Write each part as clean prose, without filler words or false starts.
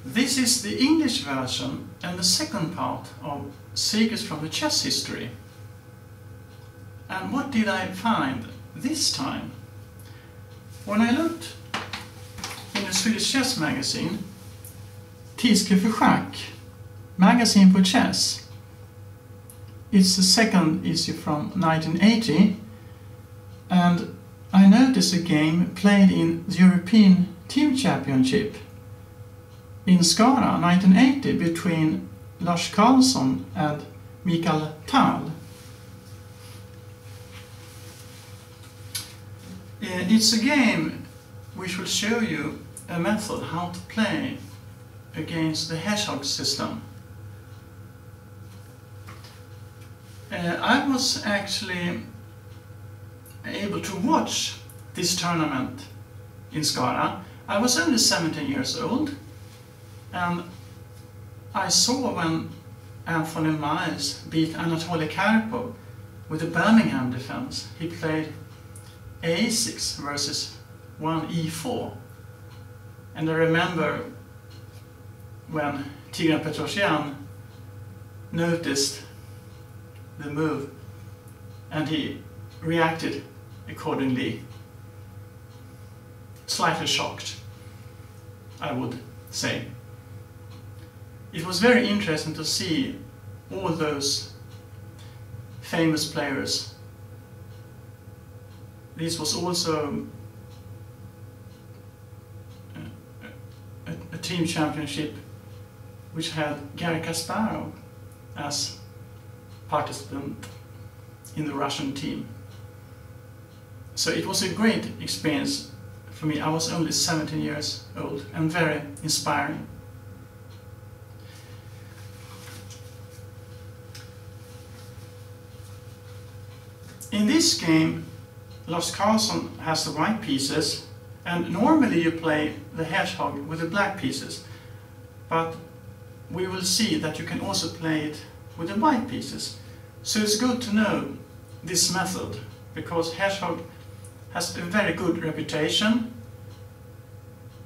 This is the English version and the second part of Secrets from the Chess History. And what did I find this time? When I looked in the Swedish chess magazine, Tidskrift för Schack, magazine for chess, it's the second issue from 1980, and I noticed a game played in the European Team Championship in Skara 1980 between Lars Karlsson and Mikhail Tal. It's a game which will show you a method how to play against the Hedgehog system. I was actually able to watch this tournament in Skara. I was only 17 years old, and I saw when Anthony Miles beat Anatoly Karpov with the Birmingham defense. He played A6 versus 1E4, and I remember when Tigran Petrosyan noticed the move and he reacted accordingly, slightly shocked, I would say. It was very interesting to see all those famous players. This was also a team championship which had Garry Kasparov as participant in the Russian team. So it was a great experience for me. I was only 17 years old and very inspiring. In this game, Lars Karlsson has the white pieces, and normally you play the Hedgehog with the black pieces, but we will see that you can also play it with the white pieces. So it's good to know this method, because Hedgehog has a very good reputation,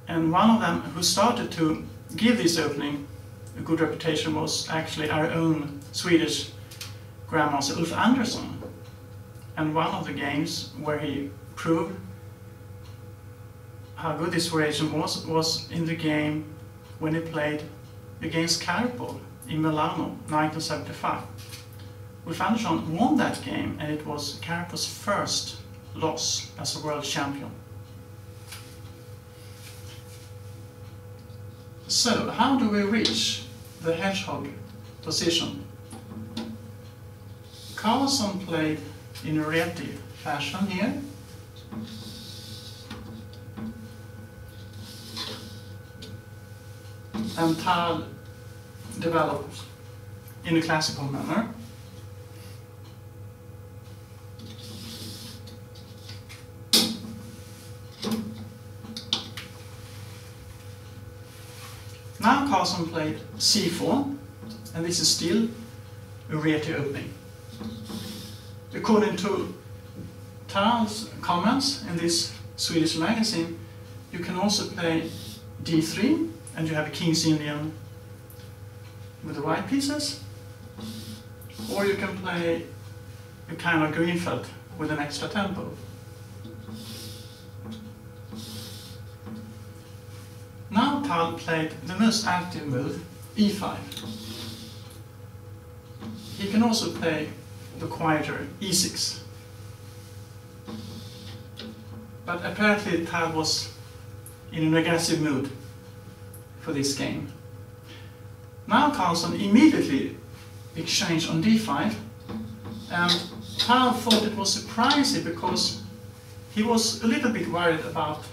and one of them who started to give this opening a good reputation was actually our own Swedish Grandmaster Ulf Andersson. And one of the games where he proved how good this variation was in the game when he played against Karpov in Milano 1975. Ulf Andersson won that game, and it was Karpov's first loss as a world champion. So, how do we reach the Hedgehog position? Karlsson played in a Rieti fashion here. And Tal developed in a classical manner. Now Karlsson played c4, and this is still a Rieti opening. According to Tal's comments in this Swedish magazine, you can also play d3, and you have a King's Indian with the white pieces, or you can play a kind of Greenfeld with an extra tempo. Now Tal played the most active move, e5. He can also play the quieter e6. But apparently Tal was in an aggressive mood for this game. Now Karlsson immediately exchanged on d5, and Tal thought it was surprising because he was a little bit worried about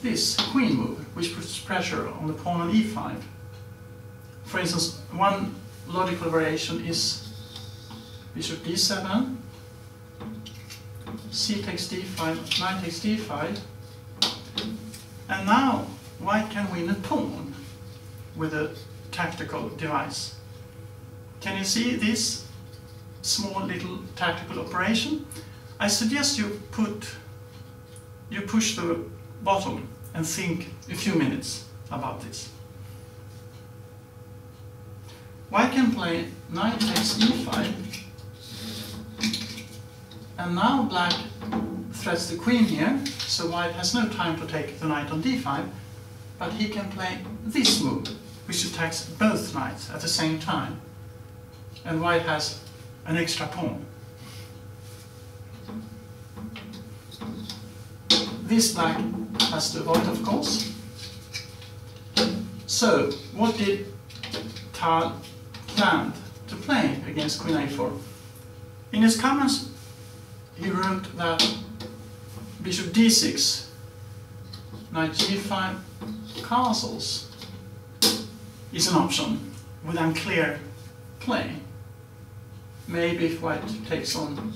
this queen move, which puts pressure on the pawn on e5. For instance, one logical variation is bishop d7, c takes d5, knight takes d5, and now white can win a pawn with a tactical device. Can you see this small little tactical operation? I suggest you push the bottom and think a few minutes about this. White can play knight takes e5, and now black threats the queen here, so white has no time to take the knight on d5, but he can play this move, which attacks both knights at the same time, and white has an extra pawn. This black has to avoid, of course. So, what did Tal plan to play against queen a4? In his comments, he wrote that bishop d6, knight g5 castles is an option with unclear play. Maybe if white takes on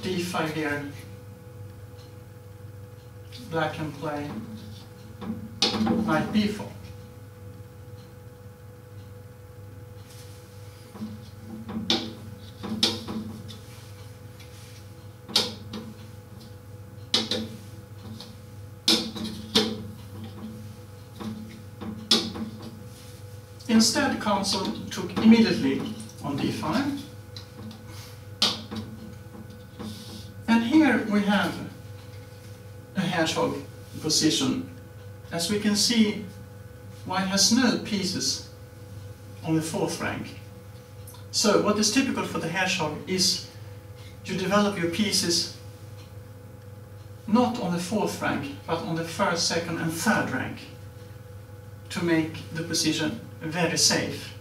d5 here, black can play knight b4. Instead, Karlsson took immediately on d5. And here we have a hedgehog position. As we can see, white has no pieces on the fourth rank. So what is typical for the hedgehog is you develop your pieces not on the fourth rank, but on the first, second and third rank to make the position very safe.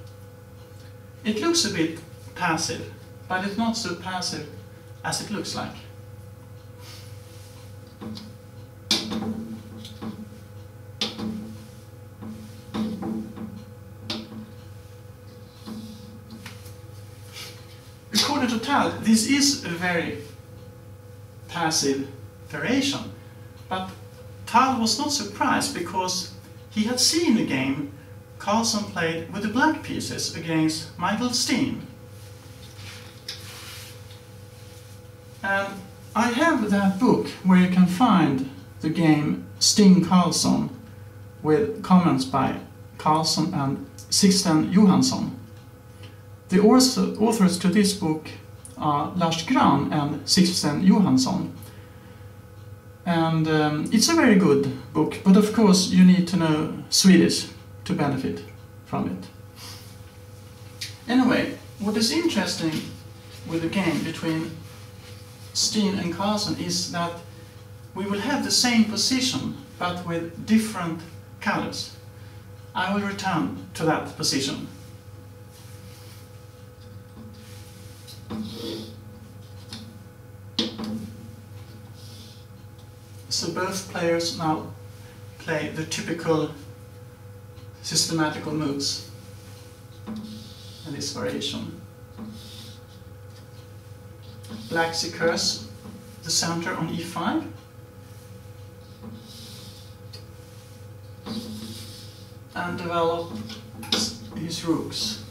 It looks a bit passive, but it's not so passive as it looks like. According to Tal, this is a very passive variation, but Tal was not surprised because he had seen a game Karlsson played with the black pieces against Mikhail Tal. And I have that book where you can find the game Sting Karlsson with comments by Karlsson and Sixten Johansson. The authors to this book are Lars Karlsson and Sixten Johansson. And it's a very good book, but of course you need to know Swedish to benefit from it. Anyway, what is interesting with the game between Steen and Karlsson is that we will have the same position but with different colors. I will return to that position. So both players now play the typical systematical moves in this variation. Black secures the center on e5. And develops his rooks.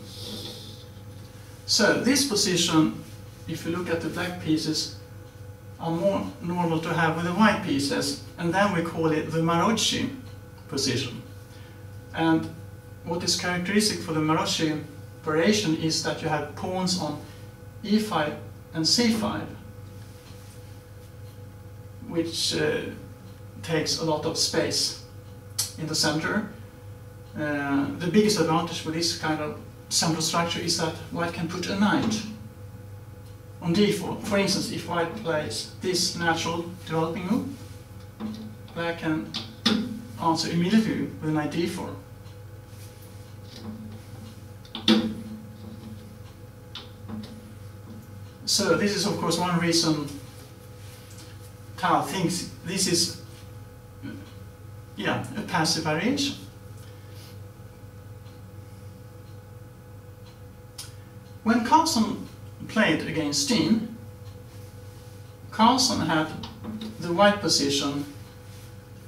So this position, if you look at the black pieces, are more normal to have with the white pieces, and then we call it the Maroczy position. And what is characteristic for the Maroczy variation is that you have pawns on e5 and c5, which takes a lot of space in the center. The biggest advantage with this kind of central structure is that white can put a knight on d4. For instance, if white plays this natural developing move, black can answer immediately with knight d4. So this is of course one reason Tal thinks this is a passive variation. When Karlsson played against Steen, Karlsson had the white position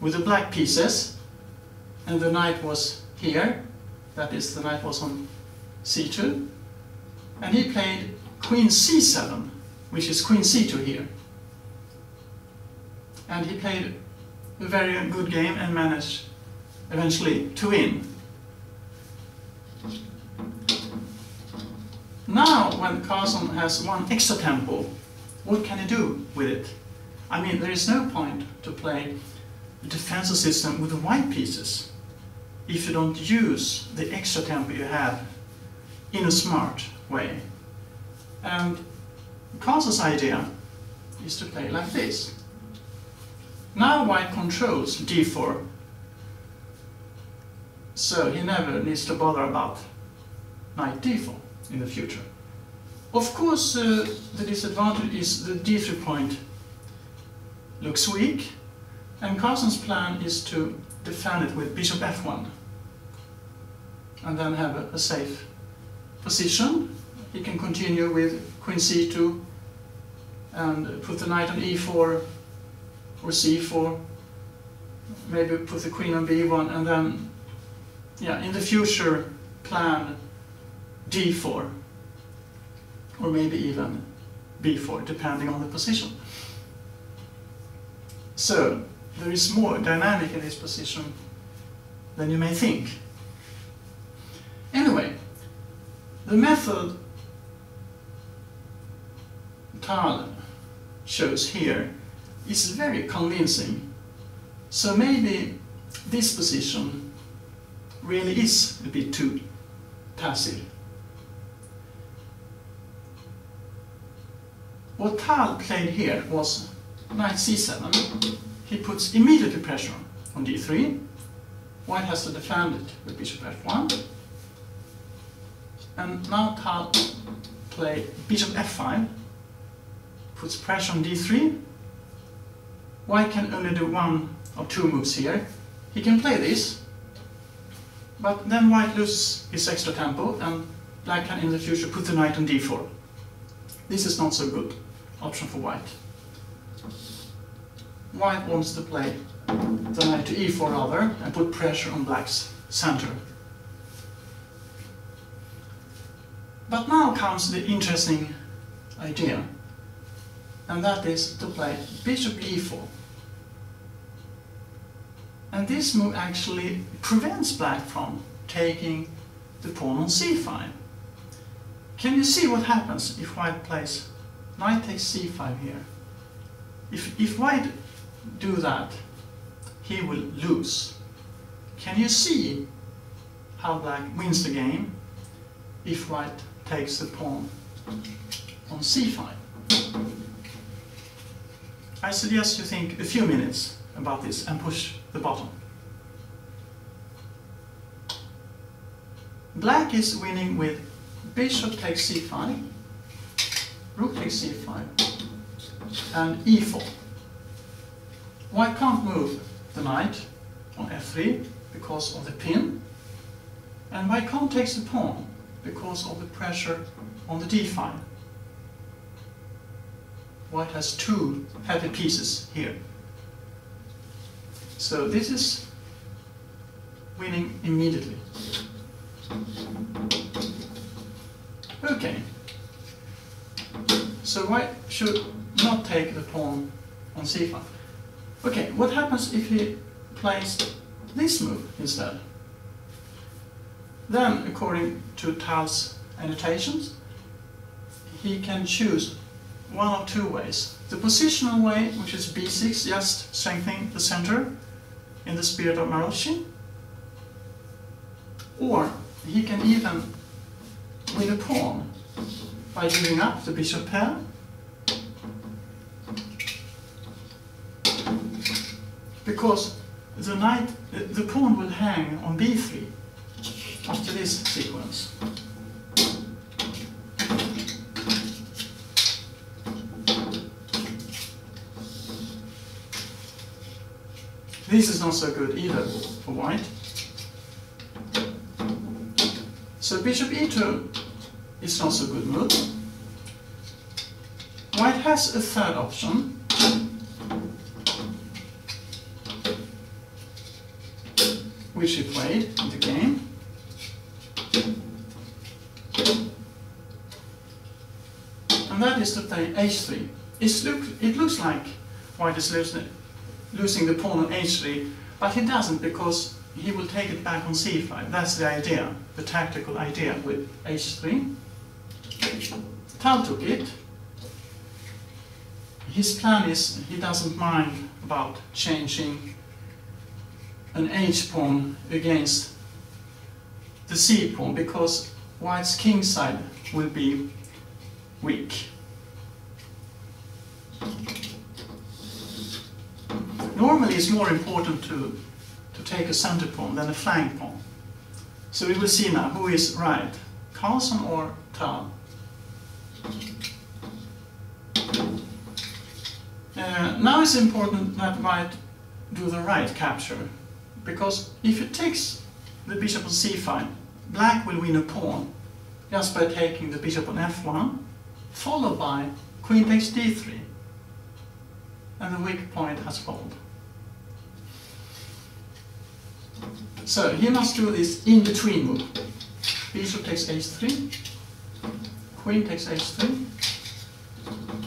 with the black pieces, and the knight was here, that is, the knight was on c2, and he played queen c7, which is queen c2 here. And he played a very good game and managed eventually to win. Now, when Karlsson has one extra tempo, what can he do with it? I mean, there is no point to play the defensive system with the white pieces if you don't use the extra tempo you have in a smart way. And Karlsson's idea is to play like this. Now white controls d4, so he never needs to bother about knight d4 in the future. Of course, the disadvantage is the d3 point looks weak, and Karlsson's plan is to defend it with bishop f1 and then have a safe position. He can continue with queen c2 and put the knight on e4 or c4, maybe put the queen on b1, and then, yeah, in the future plan d4 or maybe even b4, depending on the position. So there is more dynamic in this position than you may think. Anyway, the method Tal shows here is very convincing. So maybe this position really is a bit too passive. What Tal played here was knight c7. He puts immediately pressure on d3. White has to defend it with bishop f1. And now Tal play bishop f5, puts pressure on d3. White can only do one of two moves here. He can play this, but then white loses his extra tempo, and black can in the future put the knight on d4. This is not so good option for white. White wants to play the knight to e4 rather, and put pressure on black's center. But now comes the interesting idea, and that is to play bishop e4. And this move actually prevents black from taking the pawn on c5. Can you see what happens if white plays knight takes c5 here? If white do that, he will lose. Can you see how black wins the game if white takes the pawn on c5? I suggest you think a few minutes about this and push the button. Black is winning with bishop takes c5, rook takes c5, and e4. White can't move the knight on f3 because of the pin, and white can't take the pawn because of the pressure on the d5. White has two heavy pieces here. So this is winning immediately. Okay. So white should not take the pawn on c5. Okay, what happens if he plays this move instead? Then, according to Tal's annotations, he can choose one of two ways. The positional way, which is b6, just strengthening the center in the spirit of Maroczy. Or he can even win a pawn by giving up the bishop pair, because the pawn will hang on b3 after this sequence. This is not so good either for white. So bishop e2 is not so good move. White has a third option, which he played in the game. And that is to play h3. It looks like white is losing the pawn on h3, but he doesn't, because he will take it back on c5. That's the idea, the tactical idea with h3. Tal took it. His plan is he doesn't mind about changing an h-pawn against the c-pawn because white's king side will be weak. Normally it's more important to take a center pawn than a flank pawn. So we will see now who is right, Karlsson or Tal. Now it's important that white do the right capture, because if it takes the bishop on c5, black will win a pawn just by taking the bishop on f1, followed by queen takes d3, and the weak point has folded. So he must do this in-between move. Bishop takes h3, queen takes h3,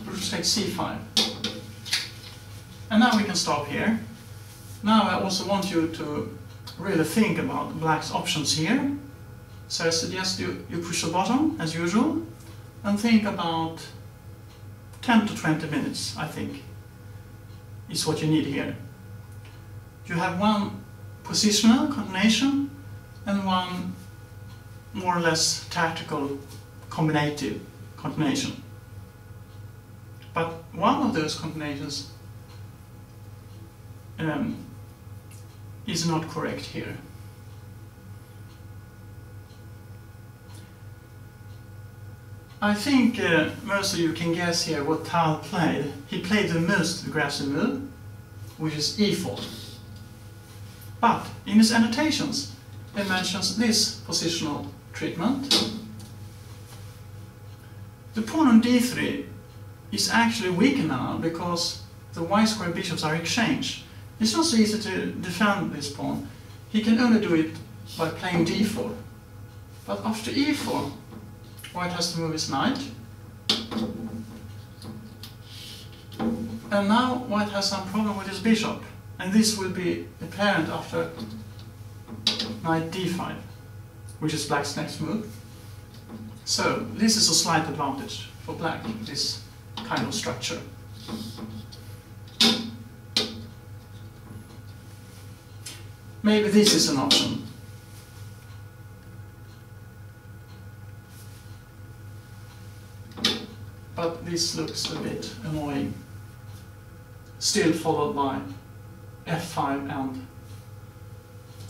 rook takes c5. And now we can stop here. Now I also want you to really think about black's options here. So I suggest you push the bottom as usual and think about 10 to 20 minutes, I think, is what you need here. You have one positional combination and one more or less tactical combinative combination. But one of those combinations is not correct here. I think most of you can guess here what Tal played. He played the most aggressive move, which is e4. But in his annotations, he mentions this positional treatment. The pawn on d3 is actually weaker now because the y-square bishops are exchanged. It's not so easy to defend this pawn. He can only do it by playing d4. But after e4, white has to move his knight. And now white has some problem with his bishop. And this will be apparent after knight d5, which is black's next move. So this is a slight advantage for black, this kind of structure. Maybe this is an option. But this looks a bit annoying. Still followed by f5 and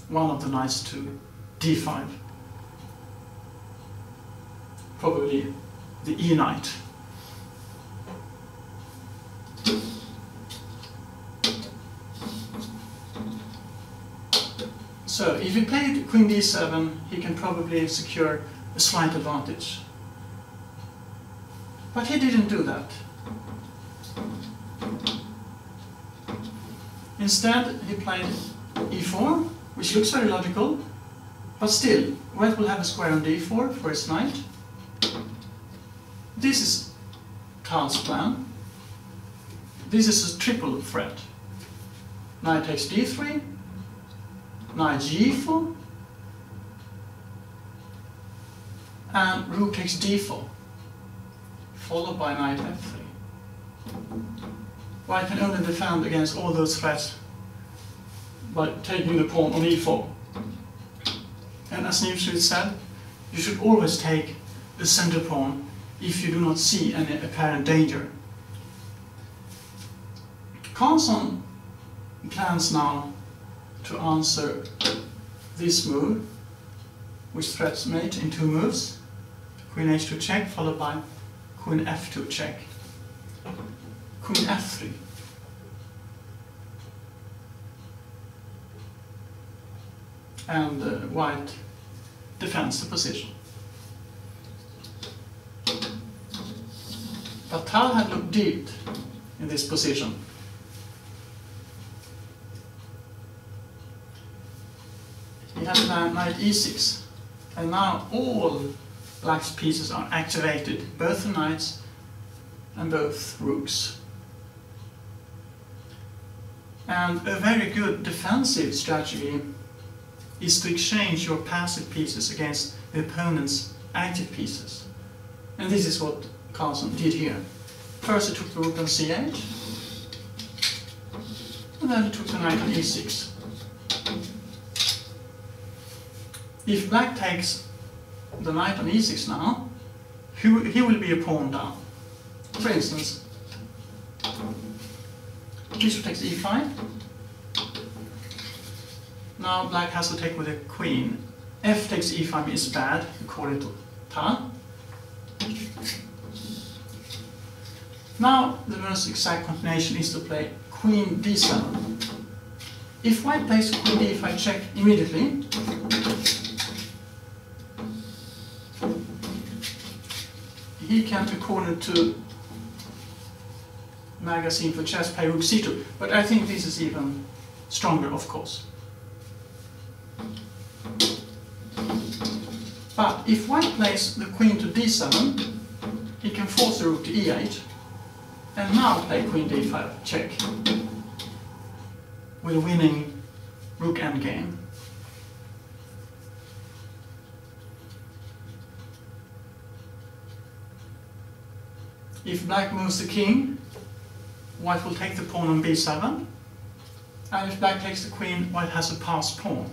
one of the knights to d5. Probably the e knight. So if he played queen d7, he can probably secure a slight advantage. But he didn't do that. Instead, he played e4, which looks very logical, but still, white will have a square on d4 for his knight. This is Tal's plan. This is a triple threat. Knight takes d3, knight g4, and rook takes d4, followed by knight f3. White can only defend against all those threats by taking the pawn on e4. And as Engqvist said, you should always take the center pawn if you do not see any apparent danger. Karlsson plans now to answer this move, which threats mate in two moves. Queen h2 check, followed by queen f2 check. Queen f3. And white defends the position. But Tal had looked deep in this position. He had planned knight e6, and now all black's pieces are activated, both the knights and both rooks. And a very good defensive strategy is to exchange your passive pieces against the opponent's active pieces. And this is what Karlsson did here. First he took the rook on c8, and then he took the knight on e6. If black takes the knight on e6 now, he will be a pawn down. For instance, bishop takes e5. Now black has to take with a queen. F takes e5 is bad, according to Tal. Now the most exact combination is to play queen d7. If white plays queen d5 check immediately, he can, according to magazine for chess, play rook c2. But I think this is even stronger, of course. But if white plays the queen to d7, he can force the rook to e8, and now play queen d5 check with a winning rook endgame. If black moves the king, white will take the pawn on b7, and if black takes the queen, white has a passed pawn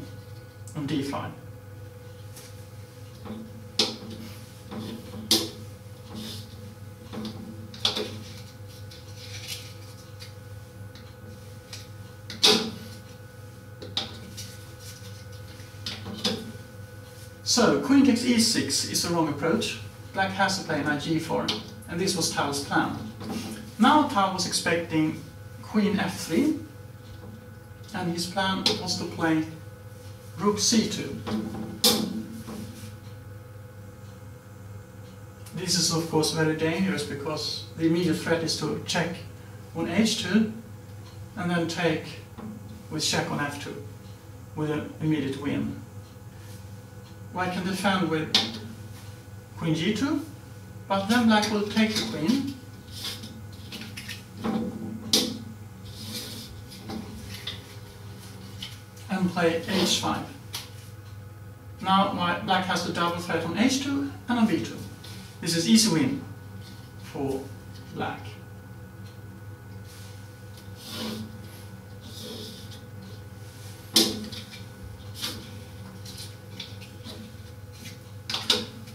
on d5. So, queen takes e6 is the wrong approach. Black has to play knight g4, and this was Tal's plan. Now Tal was expecting queen f3, and his plan was to play rook c2. This is of course very dangerous because the immediate threat is to check on h2 and then take with check on f2 with an immediate win. White can defend with queen g2, but then black will take the queen. And play h5. Now black has the double threat on h2 and on b2. This is easy win for black.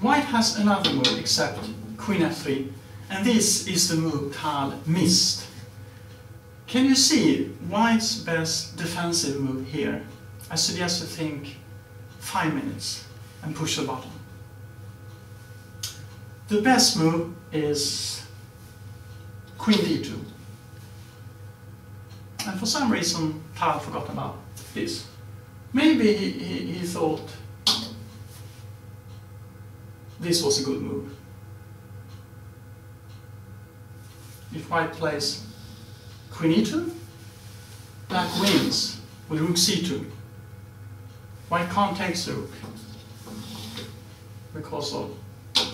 White has another move except queen f3, and this is the move Tal missed. Can you see white's best defensive move here? I suggest you think 5 minutes and push the button. The best move is queen d2. And for some reason Tal forgot about this. Maybe he thought this was a good move. If white plays queen e2, black wins with rook c2. White can't take the rook because of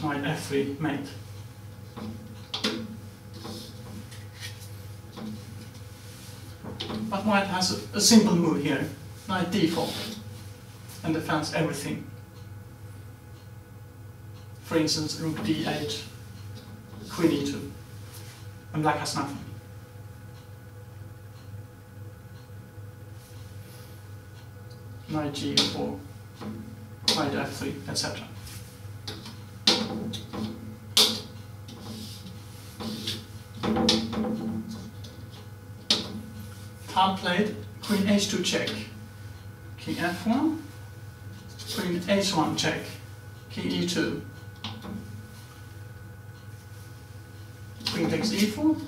knight f3 mate. But white has a simple move here, knight d4, and defends everything. For instance, rook d8, queen e2, and black has nothing. Knight g4, knight f3, etc. Tal played queen h2 check, king f1, queen h1 check, king e2, queen takes e4,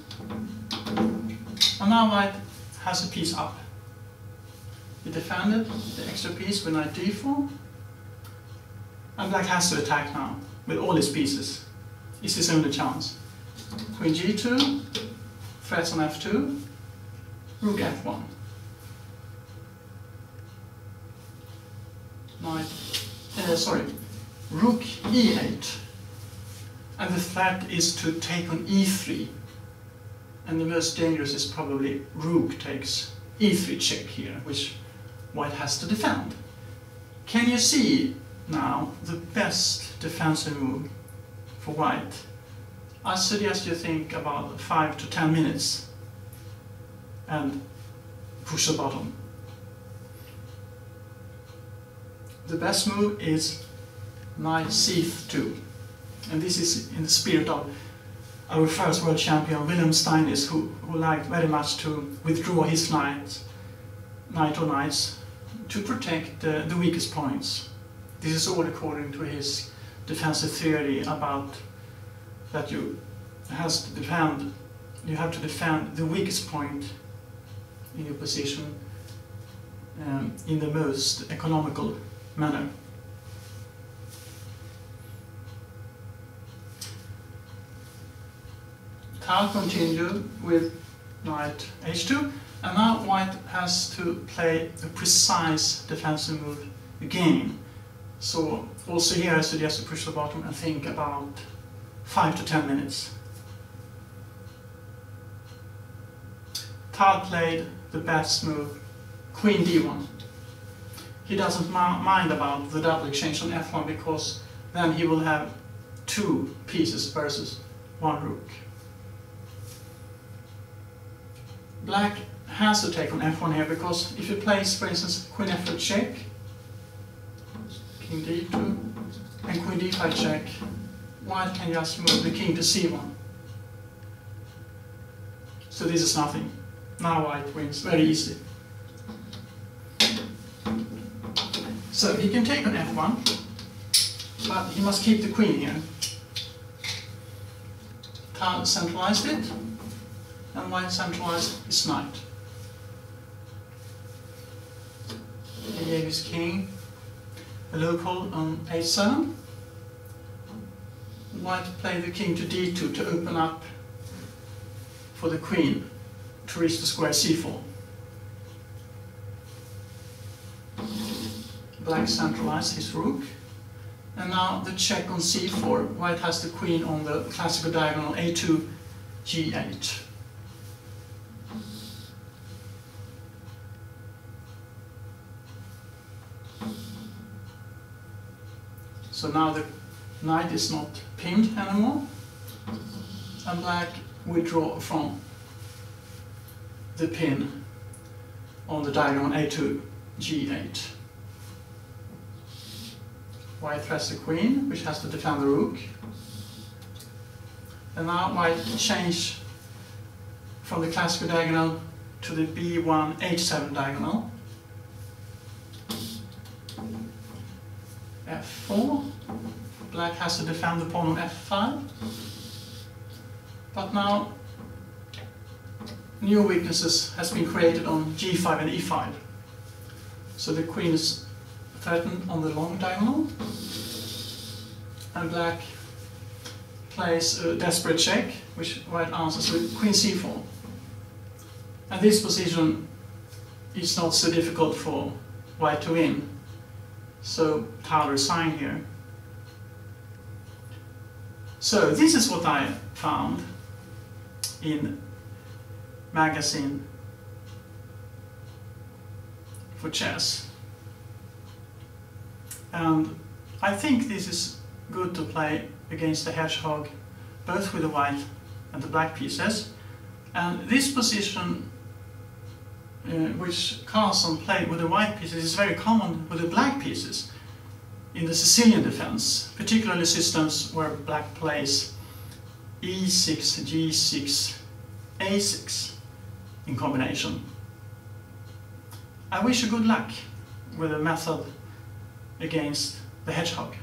and now white has a piece up. He defended the extra piece with knight d4, and black has to attack now with all his pieces. It's his only chance. Queen g2, threats on f2, rook f1. Rook e8. And the threat is to take on e3. And the most dangerous is probably rook takes e3 check here, which white has to defend. Can you see now the best defensive move for white, I suggest you think about 5 to 10 minutes and push the bottom. The best move is knight c2, and this is in the spirit of our first world champion Wilhelm Steinis, who liked very much to withdraw his knight or knights to protect the weakest points. This is all according to his defensive theory about that you have to defend the weakest point in your position in the most economical manner. Tal continued with knight h2, and now white has to play a precise defensive move again. So also here I suggest to push the bottom and think about 5 to 10 minutes. Tal played the best move, queen d1. He doesn't mind about the double exchange on f1 because then he will have 2 pieces versus 1 rook. Black has to take on f1 here because if he plays, for instance, queen f4 check, king d2, and queen d5 check, white can just move the king to c1. So this is nothing. Now white wins very easy. So he can take on f1, but he must keep the queen here. Tal centralized it, and white centralized his knight. He gave his king a loophole on h7. White played the king to d2 to open up for the queen to reach the square c4. Black centralized his rook, and now the check on c4. White has the queen on the classical diagonal a2, g8. So now the knight is not pinned anymore, and black withdraw from the pin on the diagonal a2, g8. White threats the queen, which has to defend the rook. And now white change from the classical diagonal to the b1, h7 diagonal. f4. Black has to defend the pawn on f5. But now new weaknesses has been created on g5 and e5. So the queen is threatened on the long diagonal, and black plays a desperate check, which white answers with queen c4. And this position is not so difficult for white to win, so Tal resigned here. So this is what I found in magazine for chess. And I think this is good to play against the Hedgehog, both with the white and the black pieces. And this position, which Karlsson played with the white pieces, is very common with the black pieces in the Sicilian defense, particularly systems where black plays e6, g6, a6 in combination. I wish you good luck with the method against the Hedgehog.